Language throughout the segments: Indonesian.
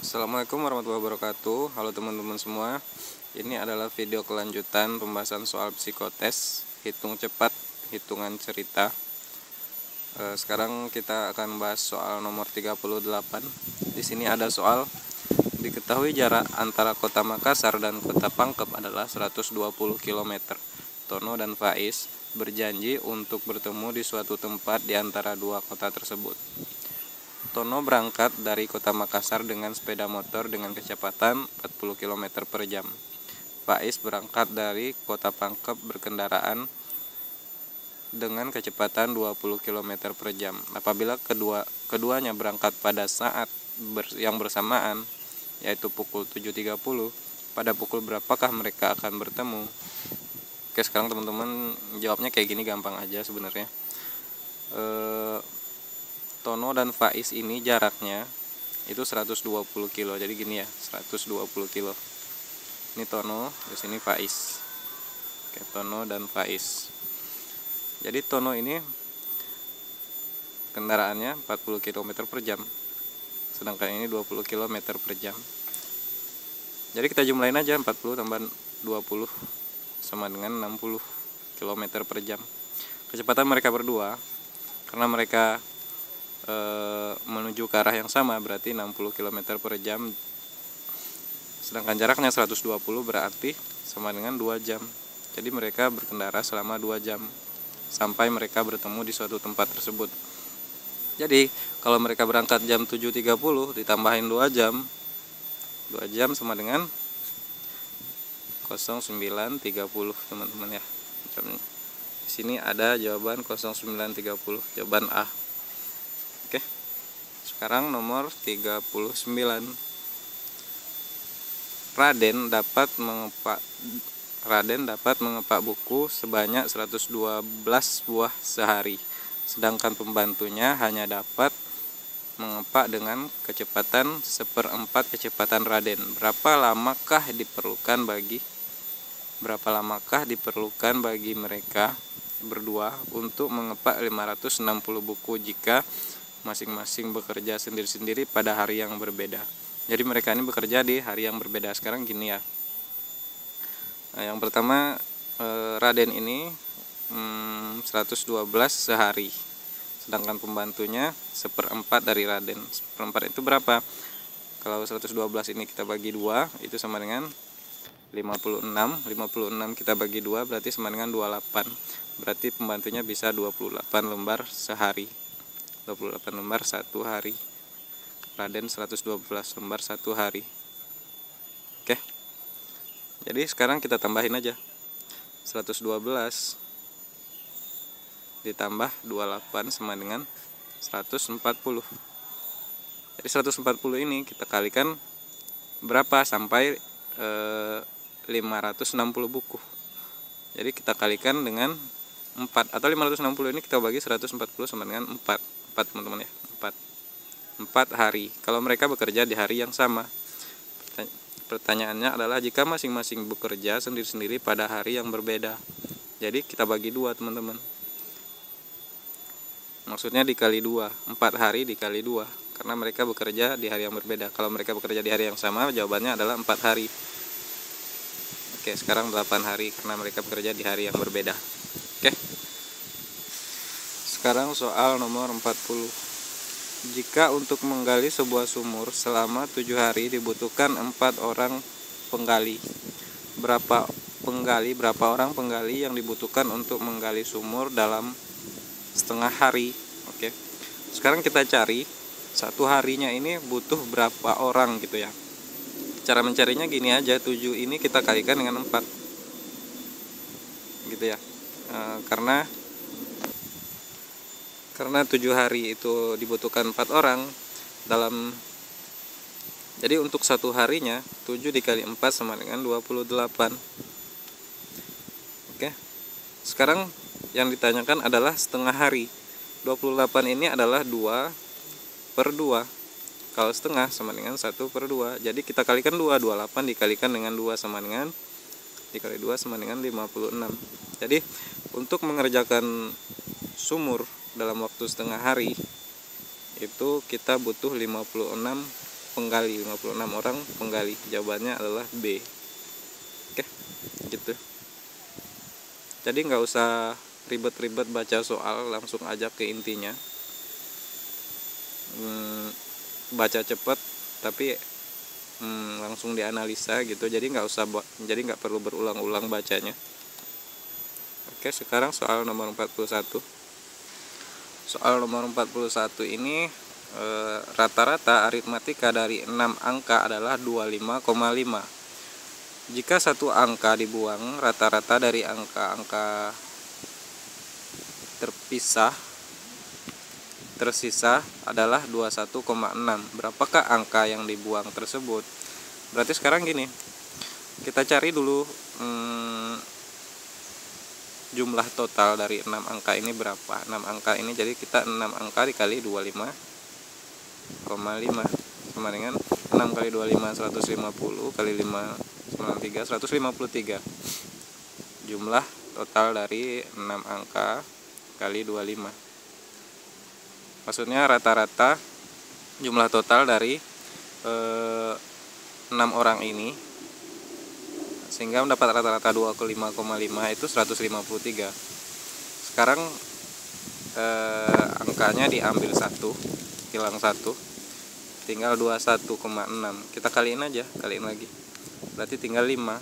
Assalamualaikum warahmatullahi wabarakatuh. Halo teman-teman semua. Ini adalah video kelanjutan pembahasan soal psikotes, hitung cepat, hitungan cerita. Sekarang kita akan bahas soal nomor 38. Di sini ada soal, diketahui jarak antara kota Makassar dan kota Pangkep adalah 120 km. Tono dan Faiz berjanji untuk bertemu di suatu tempat di antara dua kota tersebut. Tono berangkat dari kota Makassar dengan sepeda motor dengan kecepatan 40 km per jam. Faiz berangkat dari kota Pangkep berkendaraan dengan kecepatan 20 km per jam. Apabila keduanya berangkat pada saat yang bersamaan, yaitu pukul 7.30, pada pukul berapakah mereka akan bertemu? Oke, sekarang teman-teman jawabnya kayak gini, gampang aja sebenarnya. Tono dan Faiz ini jaraknya itu 120 kilo. Jadi gini ya, 120 kilo. Ini Tono, di sini Faiz. Oke, Tono dan Faiz. Jadi Tono ini kendaraannya 40 km per jam. Sedangkan ini 20 km per jam. Jadi kita jumlahin aja, 40 tambah 20 sama dengan 60 km per jam. Kecepatan mereka berdua, karena mereka menuju ke arah yang sama, berarti 60 km per jam, sedangkan jaraknya 120 berarti sama dengan 2 jam. Jadi mereka berkendara selama 2 jam sampai mereka bertemu di suatu tempat tersebut. Jadi kalau mereka berangkat jam 7.30 ditambahin 2 jam, 2 jam sama dengan 09.30 teman-teman ya. Di sini ada jawaban 09.30, jawaban A. Oke. Sekarang nomor 39. Raden dapat mengepak buku sebanyak 112 buah sehari. Sedangkan pembantunya hanya dapat mengepak dengan kecepatan 1/4 kecepatan Raden. Berapa lamakah diperlukan bagi mereka berdua untuk mengepak 560 buku jika masing-masing bekerja sendiri-sendiri pada hari yang berbeda? Jadi mereka ini bekerja di hari yang berbeda. Sekarang gini ya. Yang pertama, Raden ini 112 sehari. Sedangkan pembantunya 1/4 dari Raden. 1/4 itu berapa? Kalau 112 ini kita bagi 2, itu sama dengan 56. 56 kita bagi 2 berarti sama dengan 28. Berarti pembantunya bisa 28 lembar sehari. 28 lembar satu hari. Raden 112 lembar satu hari. Oke. Jadi sekarang kita tambahin aja. 112 ditambah 28 sama dengan 140. Jadi 140 ini kita kalikan berapa sampai 560 buku. Jadi kita kalikan dengan 4, atau 560 ini kita bagi 140 sama dengan 4 teman-teman ya, 4 hari. Kalau mereka bekerja di hari yang sama. Pertanyaannya adalah jika masing-masing bekerja sendiri-sendiri pada hari yang berbeda. Jadi kita bagi 2 teman-teman. Maksudnya dikali 2, 4 hari dikali 2, karena mereka bekerja di hari yang berbeda. Kalau mereka bekerja di hari yang sama, jawabannya adalah 4 hari. Oke, sekarang 8 hari karena mereka bekerja di hari yang berbeda. Oke. Sekarang soal nomor 40. Jika untuk menggali sebuah sumur selama 7 hari dibutuhkan 4 orang penggali. Berapa orang penggali yang dibutuhkan untuk menggali sumur dalam setengah hari? Oke. Sekarang kita cari satu harinya ini butuh berapa orang gitu ya. Cara mencarinya gini aja, 7 ini kita kalikan dengan 4. Gitu ya. Karena 7 hari itu dibutuhkan 4 orang dalam. Jadi untuk satu harinya 7 dikali 4 sama dengan 28. Oke. Sekarang yang ditanyakan adalah setengah hari. 28 ini adalah 2/2. Kalau setengah sama dengan 1/2. Jadi kita kalikan 2, 28 dikalikan dengan 2 sama dengan 56. Jadi untuk mengerjakan sumur dalam waktu setengah hari itu kita butuh 56 penggali, 56 orang penggali. Jawabannya adalah B. Oke, gitu. Jadi nggak usah ribet-ribet baca soal, langsung aja ke intinya. Baca cepet tapi langsung dianalisa gitu. Jadi nggak perlu berulang-ulang bacanya. Oke, sekarang soal nomor 41. Soal nomor 41 ini rata-rata aritmatika dari 6 angka adalah 25,5. Jika satu angka dibuang, rata-rata dari angka-angka tersisa adalah 21,6. Berapakah angka yang dibuang tersebut? Berarti sekarang gini, kita cari dulu jumlah total dari 6 angka ini berapa. 6 angka ini, jadi kita 6 angka dikali 25,5 sama dengan 6 kali 25 150 kali 5 153. Jumlah total dari 6 angka kali 25. Maksudnya rata-rata jumlah total dari 6 orang ini, sehingga mendapat rata-rata 25,5 itu 153. Sekarang angkanya diambil 1, hilang 1, tinggal 21,6. Kita kaliin aja, kaliin lagi. Berarti tinggal 5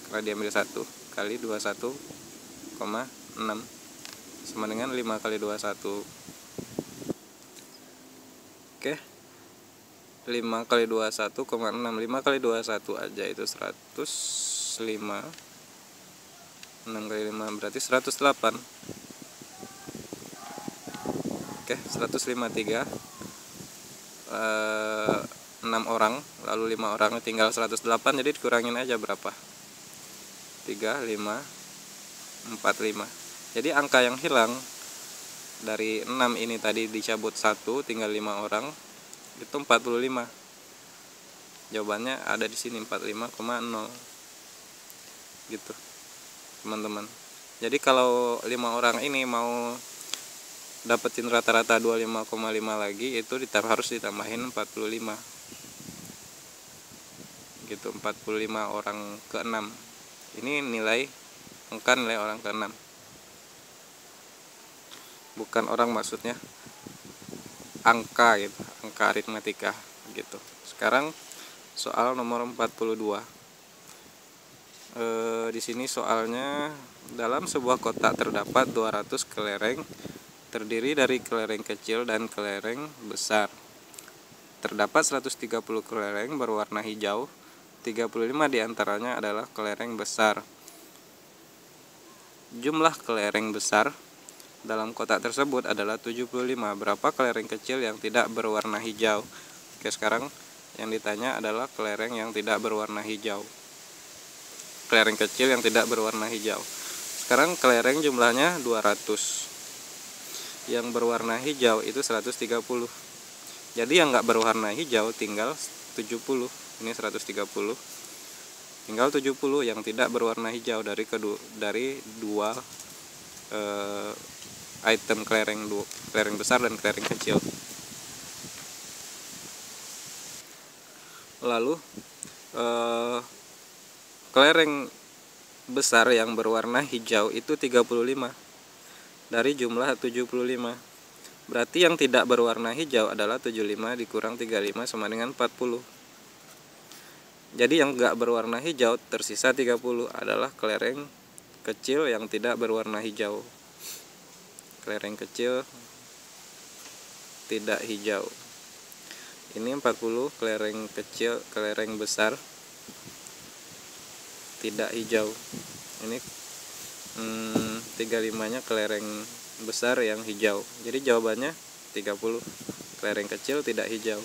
karena diambil 1 kali 21,6 sama dengan 5 kali 21. Oke, 5 kali 21,6. 5 kali 21 aja itu 105. 6 kali 5 berarti 108. Oke, 153. 6 orang, lalu 5 orang, tinggal 108. Jadi dikurangin aja berapa? 3, 5, 4, 5. Jadi angka yang hilang dari 6 ini tadi dicabut 1, tinggal 5 orang, itu 45. Jawabannya ada di sini 45,0. Gitu, teman-teman. Jadi kalau 5 orang ini mau dapetin rata-rata 25,5 lagi, itu harus ditambahin 45. Gitu, 45 orang ke-6. Ini nilai orang ke-6. Bukan orang, maksudnya angka gitu, angka aritmatika gitu. Sekarang soal nomor 42. Di sini soalnya, dalam sebuah kotak terdapat 200 kelereng terdiri dari kelereng kecil dan kelereng besar. Terdapat 130 kelereng berwarna hijau, 35 diantaranya adalah kelereng besar. Jumlah kelereng besar dalam kotak tersebut adalah 75. Berapa kelereng kecil yang tidak berwarna hijau? Oke, sekarang yang ditanya adalah kelereng yang tidak berwarna hijau. Kelereng kecil yang tidak berwarna hijau. Sekarang kelereng jumlahnya 200. Yang berwarna hijau itu 130. Jadi yang nggak berwarna hijau tinggal 70. Ini 130. Tinggal 70 yang tidak berwarna hijau dari dua item kelereng besar dan kelereng kecil. Lalu kelereng besar yang berwarna hijau itu 35 dari jumlah 75. Berarti yang tidak berwarna hijau adalah 75 dikurang 35 sama dengan 40. Jadi yang enggak berwarna hijau tersisa 30 adalah kelereng kecil yang tidak berwarna hijau. Kelereng kecil tidak hijau. Ini 40 kelereng kecil, kelereng besar tidak hijau. Ini 35-nya kelereng besar yang hijau. Jadi jawabannya 30. Kelereng kecil tidak hijau.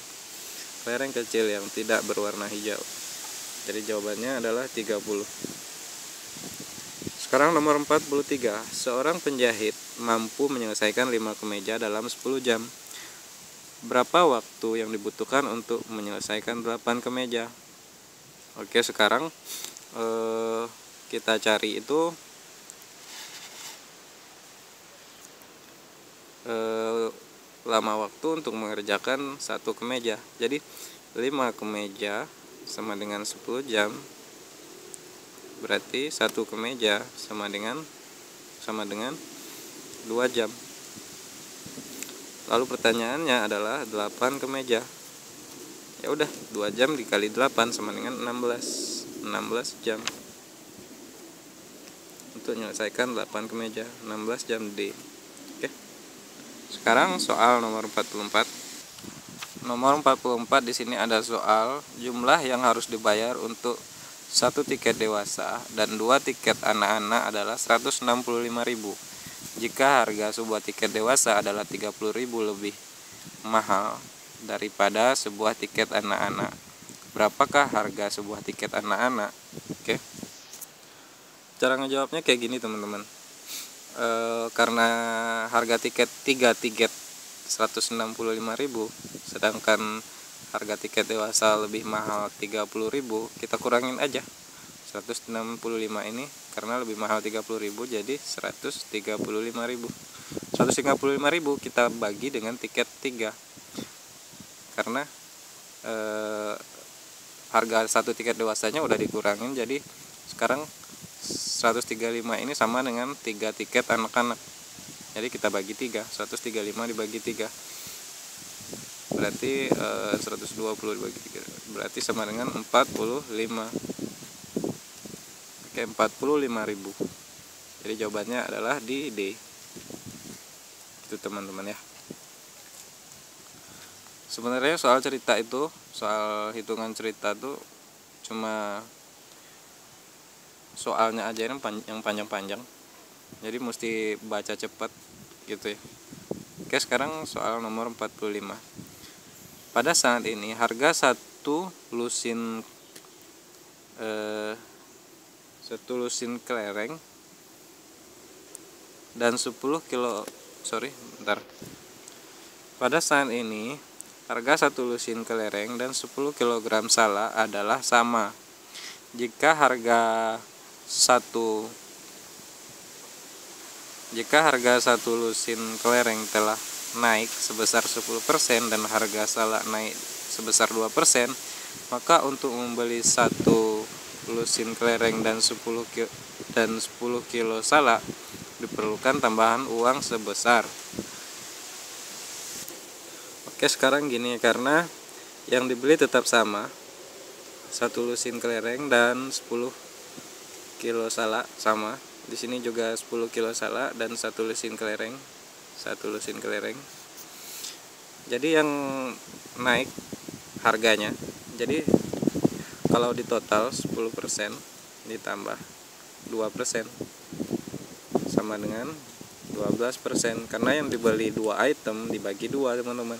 Kelereng kecil yang tidak berwarna hijau. Jadi jawabannya adalah 30. Sekarang nomor 43. Seorang penjahit mampu menyelesaikan 5 kemeja dalam 10 jam. Berapa waktu yang dibutuhkan untuk menyelesaikan 8 kemeja? Oke, sekarang kita cari itu lama waktu untuk mengerjakan 1 kemeja. Jadi 5 kemeja sama dengan 10 jam, berarti 1 kemeja sama dengan 2 jam. Lalu pertanyaannya adalah 8 kemeja. Ya udah, 2 jam dikali 8 sama dengan 16 jam. Untuk menyelesaikan 8 kemeja, 16 jam D. Oke. Sekarang soal nomor 44. Nomor 44 di sini ada soal jumlah yang harus dibayar untuk 1 tiket dewasa dan 2 tiket anak-anak adalah 165.000. Jika harga sebuah tiket dewasa adalah 30.000 lebih mahal daripada sebuah tiket anak-anak, berapakah harga sebuah tiket anak-anak? Oke. Cara ngejawabnya kayak gini teman-teman. Karena harga tiket 3 tiket 165.000, sedangkan harga tiket dewasa lebih mahal 30.000, kita kurangin aja 165 ini, karena lebih mahal 30.000 jadi 135.000. 135.000 kita bagi dengan tiket 3, karena harga 1 tiket dewasanya udah dikurangin, jadi sekarang 135 ini sama dengan 3 tiket anak-anak. Jadi kita bagi 3, 135 dibagi 3 berarti 120 dibagi 3 berarti sama dengan 45. Oke, 45.000. Jadi jawabannya adalah di D. Itu teman-teman ya. Sebenarnya soal cerita itu, soal hitungan cerita itu cuma soalnya aja yang panjang-panjang. Jadi mesti baca cepat gitu ya. Oke, sekarang soal nomor 45. Pada saat ini harga satu lusin kelereng dan 10 kilo Pada saat ini harga 1 lusin kelereng dan 10 kg salak adalah sama. Jika harga 1 lusin kelereng telah naik sebesar 10% dan harga salak naik sebesar 2%, maka untuk membeli 1 lusin kelereng dan 10 kilo salak diperlukan tambahan uang sebesar. Oke, sekarang gini, karena yang dibeli tetap sama, 1 lusin kelereng dan 10 kilo salak sama. Di sini juga 10 kilo salak dan 1 lusin kelereng. Jadi yang naik harganya. Jadi kalau di total 10% ditambah 2% sama dengan 12%, karena yang dibeli 2 item dibagi 2 teman-teman.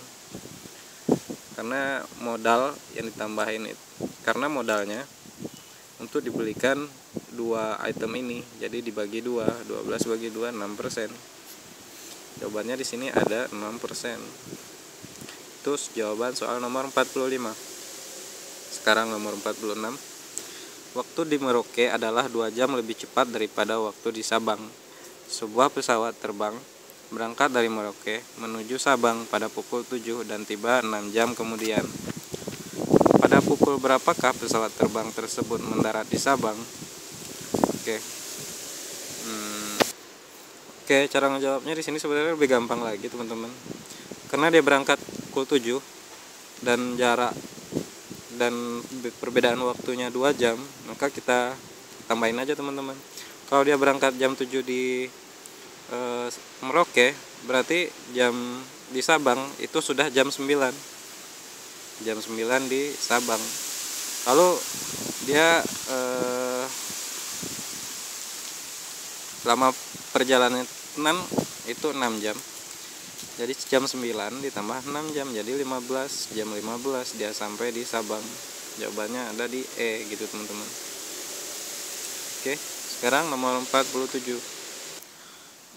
Karena modal yang ditambahin itu, karena modalnya untuk dibelikan 2 item ini, jadi dibagi 2, 12 bagi 2, 6%. Jawabannya di sini ada 6%. Itu jawaban soal nomor 45. Sekarang nomor 46. Waktu di Merauke adalah 2 jam lebih cepat daripada waktu di Sabang. Sebuah pesawat terbang berangkat dari Merauke menuju Sabang pada pukul 7 dan tiba 6 jam kemudian. Pada pukul berapakah pesawat terbang tersebut mendarat di Sabang? Oke, cara ngejawabnya di sini sebenarnya lebih gampang lagi teman-teman. Karena dia berangkat pukul 7 dan jarak dan perbedaan waktunya 2 jam, maka kita tambahin aja teman-teman. Kalau dia berangkat jam 7 di Merauke, berarti jam di Sabang itu sudah jam 9. Jam 9 di Sabang. Lalu dia lama perjalanan itu 6 jam. Jadi jam 9 ditambah 6 jam jadi 15. Jam 15 dia sampai di Sabang. Jawabannya ada di E gitu teman-teman. Oke, sekarang nomor 47.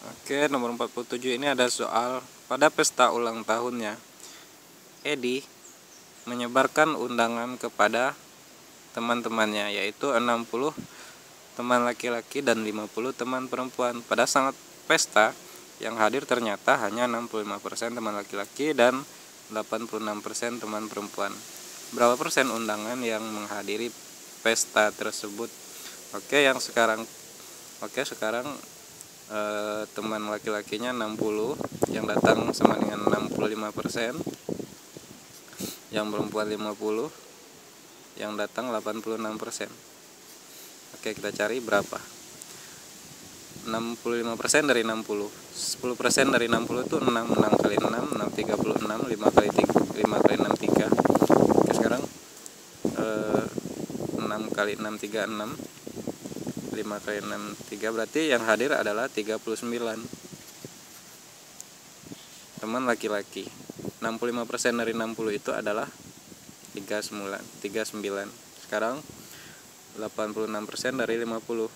Oke, nomor 47 ini ada soal pada pesta ulang tahunnya Edi menyebarkan undangan kepada teman-temannya, yaitu 60 teman laki-laki dan 50 teman perempuan. Pada saat pesta yang hadir ternyata hanya 65% teman laki-laki dan 86% teman perempuan. berapa persen undangan yang menghadiri pesta tersebut. Sekarang teman laki-lakinya 60, yang datang sama dengan 65%, yang perempuan 50, yang datang 86%. Oke, kita cari berapa. 65% dari 60, 10% dari 60 itu 6 kali 6, 6 36, 5 kali 6 3. Oke, sekarang 6 kali 6 36, 5 kali 6 3, berarti yang hadir adalah 39 teman laki-laki. 65% dari 60 itu adalah 39. Sekarang 86% dari 50.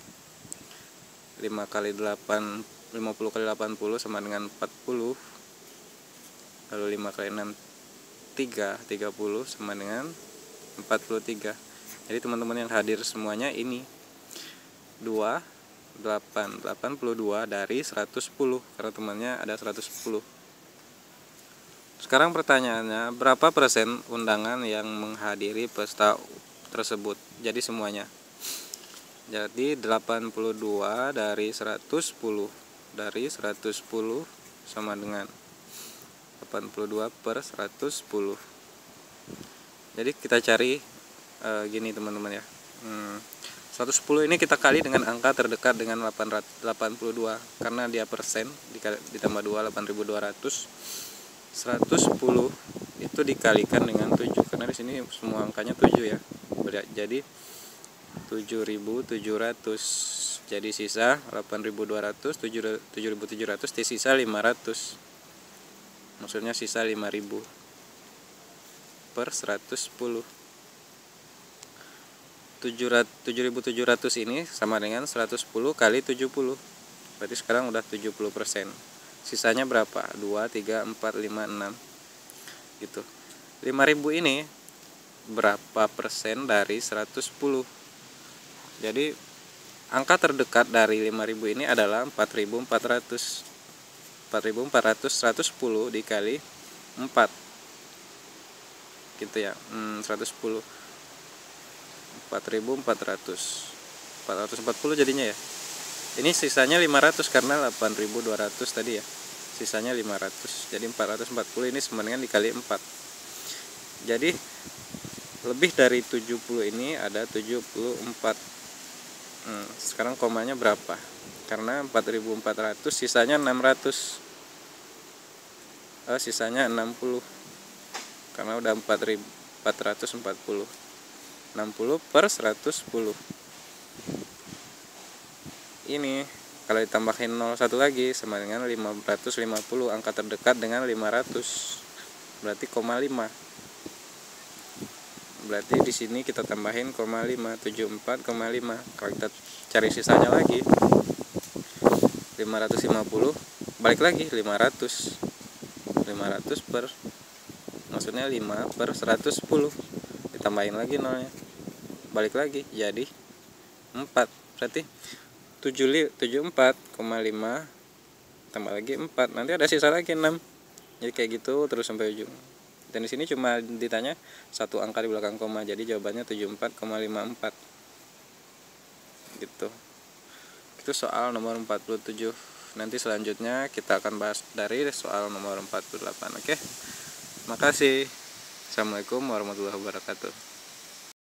50 kali 80 sama dengan 40. Lalu 5 kali 6 30 sama dengan 43. Jadi teman-teman yang hadir semuanya ini 82 dari 110, karena temannya ada 110. Sekarang pertanyaannya, berapa persen undangan yang menghadiri pesta tersebut? Jadi semuanya. Jadi 82 dari 110 sama dengan 82 per 110. Jadi kita cari gini teman-teman ya. 110 ini kita kali dengan angka terdekat dengan 82, karena dia persen ditambah 2, 8200. 110 itu dikalikan dengan 7, karena di sini semua angkanya 7 ya. Jadi 7.700. Jadi sisa 8.200, 7.700 sisa 500. Maksudnya sisa 5.000 per 110. 7.700 ini sama dengan 110 kali 70. Berarti sekarang udah 70%. Sisanya berapa? 2, 3, 4, 5, 6 gitu. 5.000 ini berapa persen dari 110? Jadi angka terdekat dari 5.000 ini adalah 4.400. 110 dikali 4 gitu ya. 110 4.400, 440 jadinya ya. Ini sisanya 500 karena 8.200 tadi ya. Sisanya 500. Jadi 440 ini sebenarnya dikali 4. Jadi lebih dari 70 ini ada 74. Sekarang komanya berapa? Karena 4.400 sisanya 600. Sisanya 60. Karena udah 4.440. 60 per 110. Ini kalau ditambahin 01 lagi sama dengan 550. Angka terdekat dengan 500 berarti 0,5. Berarti di sini kita tambahin 0,5, 74,5. Kalau kita cari sisanya lagi 550, balik lagi 500 per, maksudnya 5 per 110. Ditambahin lagi nolnya, balik lagi jadi 4. Berarti 74,5 tambah lagi 4, nanti ada sisa lagi 6. Jadi kayak gitu terus sampai ujung. Dan di sini cuma ditanya satu angka di belakang koma, jadi jawabannya 74,54 gitu. Itu soal nomor 47. Nanti selanjutnya kita akan bahas dari soal nomor 48. Oke. Makasih. Assalamualaikum warahmatullahi wabarakatuh.